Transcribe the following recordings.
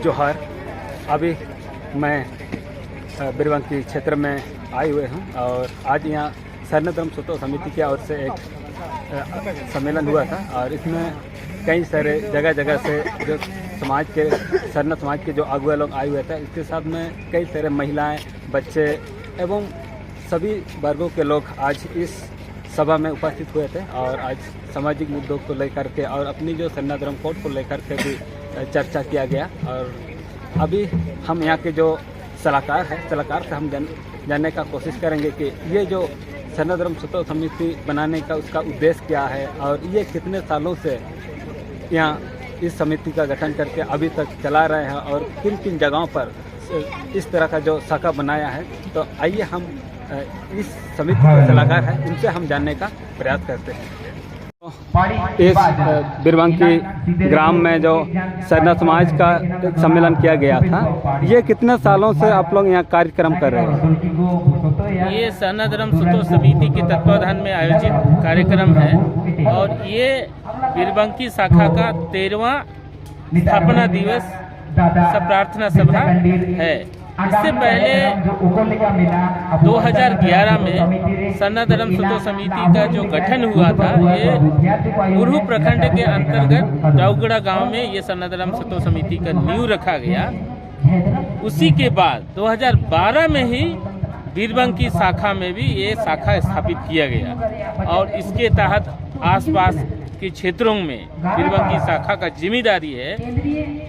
जोहार। अभी मैं बिरबंकी क्षेत्र में आए हुए हूँ और आज यहाँ सरना धर्म स्वतंत्र समिति की ओर से एक सम्मेलन हुआ था और इसमें कई सारे जगह जगह से जो समाज के सरना समाज के जो अगुआ लोग आए हुए थे, इसके साथ में कई सारे महिलाएं, बच्चे एवं सभी वर्गों के लोग आज इस सभा में उपस्थित हुए थे और आज सामाजिक मुद्दों को लेकर के और अपनी जो सरना धर्म कोड को लेकर के भी चर्चा किया गया। और अभी हम यहाँ के जो सलाहकार से हम जानने का कोशिश करेंगे कि ये जो सरना धर्म स्वतंत्र समिति बनाने का उसका उद्देश्य क्या है और ये कितने सालों से यहाँ इस समिति का गठन करके अभी तक चला रहे हैं और किन किन जगहों पर इस तरह का जो शाखा बनाया है। तो आइए हम इस समिति के सलाहकार हैं उनसे हम जानने का प्रयास करते हैं। इस बिरबंकी ग्राम में जो सरना समाज का सम्मेलन किया गया था, ये कितने सालों से आप लोग यहाँ कार्यक्रम कर रहे हैं? ये सरना धर्म स्वतंत्र समिति के तत्वाधान में आयोजित कार्यक्रम है और ये बिरबंकी शाखा का 13वां स्थापना दिवस प्रार्थना सभा है। इससे पहले 2011 में सरना धर्म स्वतंत्र समिति का जो गठन हुआ था, ये मुरहू प्रखंड के अंतर्गत डाउगड़ा गांव में ये सरना धर्म स्वतंत्र समिति का नींव रखा गया। उसी के बाद 2012 में ही बिरबंकी शाखा में भी ये शाखा स्थापित किया गया और इसके तहत आसपास के क्षेत्रों में बिरबंकी शाखा का जिम्मेदारी है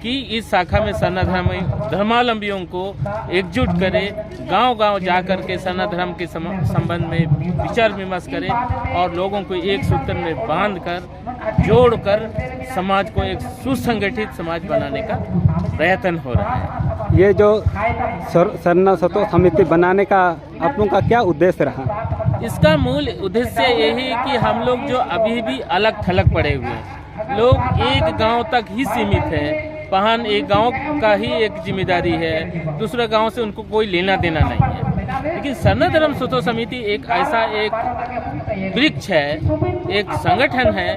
कि इस शाखा में सरना धर्मावलंबियों को एकजुट करे, गांव-गांव जाकर के सरना धर्म के संबंध में विचार विमर्श करे और लोगों को एक सूत्र में बांधकर जोड़कर समाज को एक सुसंगठित समाज बनाने का प्रयत्न हो रहा है। ये जो सरना स्वतंत्र समिति बनाने का आप लोगों का क्या उद्देश्य रहा? इसका मूल उद्देश्य यही है कि हम लोग जो अभी भी अलग थलग पड़े हुए हैं, लोग एक गांव तक ही सीमित है। पहान एक गांव का ही एक जिम्मेदारी है, दूसरा गांव से उनको कोई लेना देना नहीं है। लेकिन सरना धर्म स्वतंत्र समिति एक ऐसा एक वृक्ष है, एक संगठन है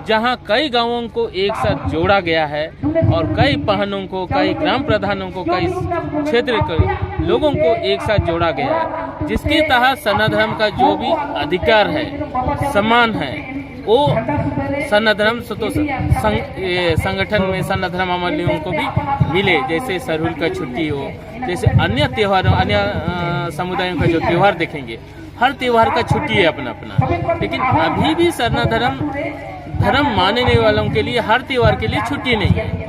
जहां कई गांवों को एक साथ जोड़ा गया है और कई पहनों को, कई ग्राम प्रधानों को, कई क्षेत्र के लोगों को एक साथ जोड़ा गया है, जिसके तहत सरना धर्म का जो भी अधिकार है, सम्मान है, वो सरना धर्म संगठन में सरना धर्मावलंबियों को भी मिले। जैसे सरहुल का छुट्टी हो, जैसे अन्य त्योहारों, अन्य समुदायों का जो त्योहार देखेंगे, हर त्योहार का छुट्टी है अपना अपना। लेकिन अभी भी सरना धर्म मानने वालों के लिए हर त्योहार के लिए छुट्टी नहीं है।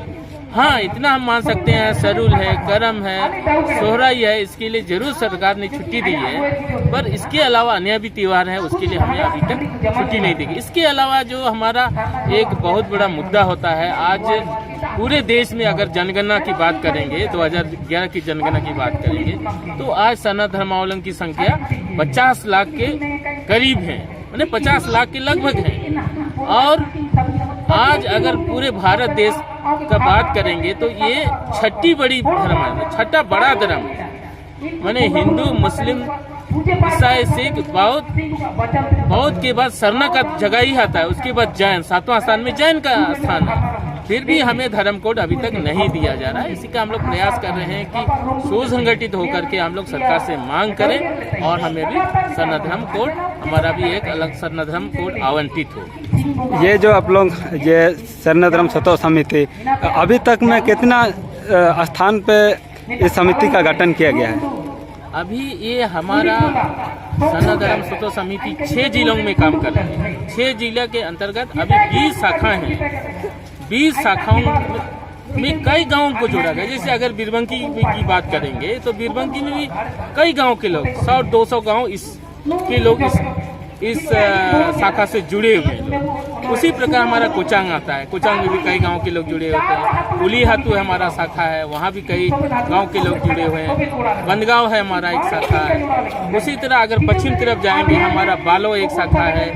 हाँ, इतना हम मान सकते हैं, सरुल है, करम है, सोहराई है, इसके लिए जरूर सरकार ने छुट्टी दी है, पर इसके अलावा अन्य भी त्योहार है उसके लिए हमें अभी तक छुट्टी नहीं दी गई। इसके अलावा जो हमारा एक बहुत बड़ा मुद्दा होता है, आज पूरे देश में अगर जनगणना की बात करेंगे, 2011 की जनगणना की बात करेंगे, तो आज सरना धर्मावलंबी की संख्या 50 लाख के करीब है, माने 50 लाख के लगभग है। और आज अगर पूरे भारत देश का बात करेंगे तो ये छठी बड़ी धर्म है, छठा बड़ा धर्म है। माने हिंदू, मुस्लिम, ईसाई, सिख, बौद्ध के बाद सरना का जगह ही आता है, उसके बाद जैन, 7वां स्थान में जैन का स्थान है। फिर भी हमें धर्म कोड अभी तक नहीं दिया जा रहा है। इसी का हम लोग प्रयास कर रहे हैं कि सुसंगठित होकर के हम लोग सरकार से मांग करें और हमें भी सरना धर्म कोड, हमारा भी एक अलग सरना धर्म कोड आवंटित हो। ये जो आप लोग ये सरना धर्म स्वतंत्र समिति अभी तक में कितना स्थान पे इस समिति का गठन किया गया है? अभी ये हमारा सरना धर्म स्वतंत्र समिति 6 जिलों में काम कर रही है। 6 जिले के अंतर्गत अभी 20 शाखाएं हैं। 20 शाखाओं में कई गांवों को जोड़ा गया। जैसे अगर बिरबंकी की बात करेंगे तो बिरबंकी में भी कई गांव के लोग, 100-200 गांव के लोग इस शाखा से जुड़े हुए हैं। उसी प्रकार हमारा कोचांग आता है, कोचांग में भी कई गांव के लोग जुड़े होते हैं। उलीहातू है हमारा शाखा है, वहाँ भी कई गांव के लोग जुड़े हुए हैं। बंदगांव है हमारा एक शाखा है। उसी तरह अगर पश्चिम तरफ जाएंगे, हमारा बालो एक शाखा है,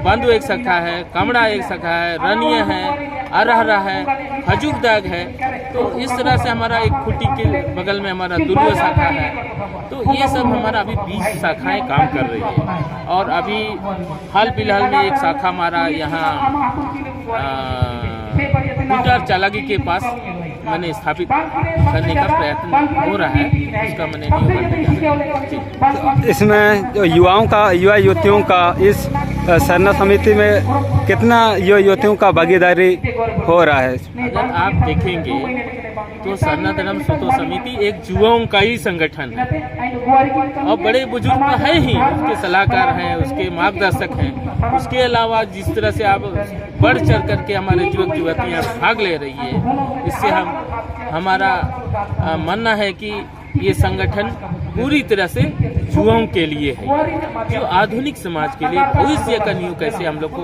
बंदू एक शाखा है, कमड़ा एक शाखा है, रनिया है, अरहरा है, हजूरदाग है। तो इस तरह से हमारा एक खुटी के बगल में हमारा दुलिया शाखा है। तो ये सब हमारा अभी 20 शाखाएं काम कर रही है। और अभी हाल फिलहाल में एक शाखा हमारा यहाँ झूठ और चालाकी के पास मैंने स्थापित करने का प्रयत्न हो रहा है, उसका मैंने नियम बनाया है। इसमें जो युवा युवतियों का इस सरना समिति में कितना युवा युवतियों का भागीदारी हो रहा है? अगर आप देखेंगे तो सरना धर्म स्वतो समिति एक युवाओं का ही संगठन है और बड़े बुजुर्ग तो है ही, उसके सलाहकार हैं, उसके मार्गदर्शक हैं। उसके अलावा जिस तरह से आप बढ़ चढ़ करके हमारे युवक युवतियाँ भाग ले रही है, इससे हमारा मानना है कि ये संगठन पूरी तरह से युवाओं के लिए है, जो आधुनिक समाज के लिए भविष्य का नींव कैसे हम लोग को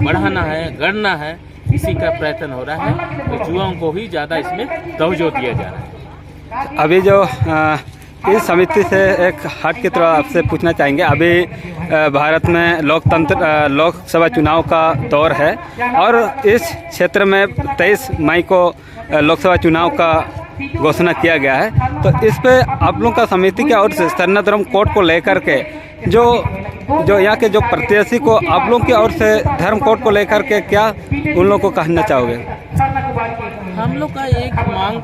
बढ़ाना है, गढ़ना है, इसी का प्रयत्न हो रहा है। तो युवाओं को ही ज़्यादा इसमें तवज्जो दिया जा रहा है। अभी जो इस समिति से एक हट की तरह आपसे पूछना चाहेंगे, अभी भारत में लोकसभा चुनाव का दौर है और इस क्षेत्र में 23 मई को लोकसभा चुनाव का घोषणा किया गया है। तो इस पे आप लोगों का समिति की ओर से सरना धर्म कोड को लेकर के जो यहाँ के जो प्रत्याशी को आप लोगों की ओर से धर्म कोड को लेकर के क्या उन लोगों को कहना चाहोगे? हम लोग का एक मांग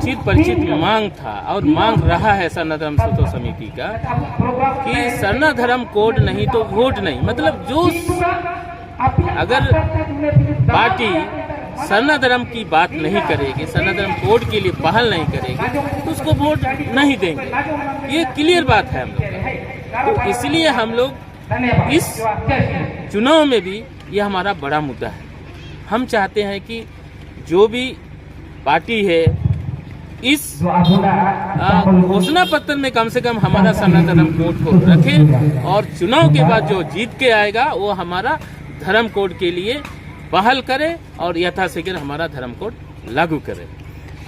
चिर परिचित मांग था और मांग रहा है सरना धर्म स्वतो समिति का कि सरना धर्म कोड नहीं तो वोट नहीं। मतलब जो अगर पार्टी सरना धर्म की बात नहीं करेगी, सरना धर्म कोड के लिए पहल नहीं करेगी, तो उसको वोट नहीं देंगे। ये क्लियर बात है हम लोग का। तो इसलिए हम लोग इस चुनाव में भी ये हमारा बड़ा मुद्दा है। हम चाहते हैं कि जो भी पार्टी है इस घोषणा पत्र में कम से कम हमारा सरना धर्म कोड को रखे और चुनाव के बाद जो जीत के आएगा वो हमारा धर्म कोड के लिए पहल करे और यथाशीघ्र हमारा धर्म कोड लागू करे।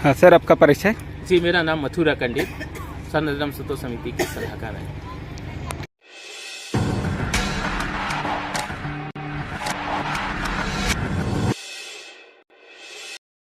हाँ सर, आपका परिचय? जी, मेरा नाम मथुरा कंडित, सरना धर्म स्वतो समिति के सलाहकार है।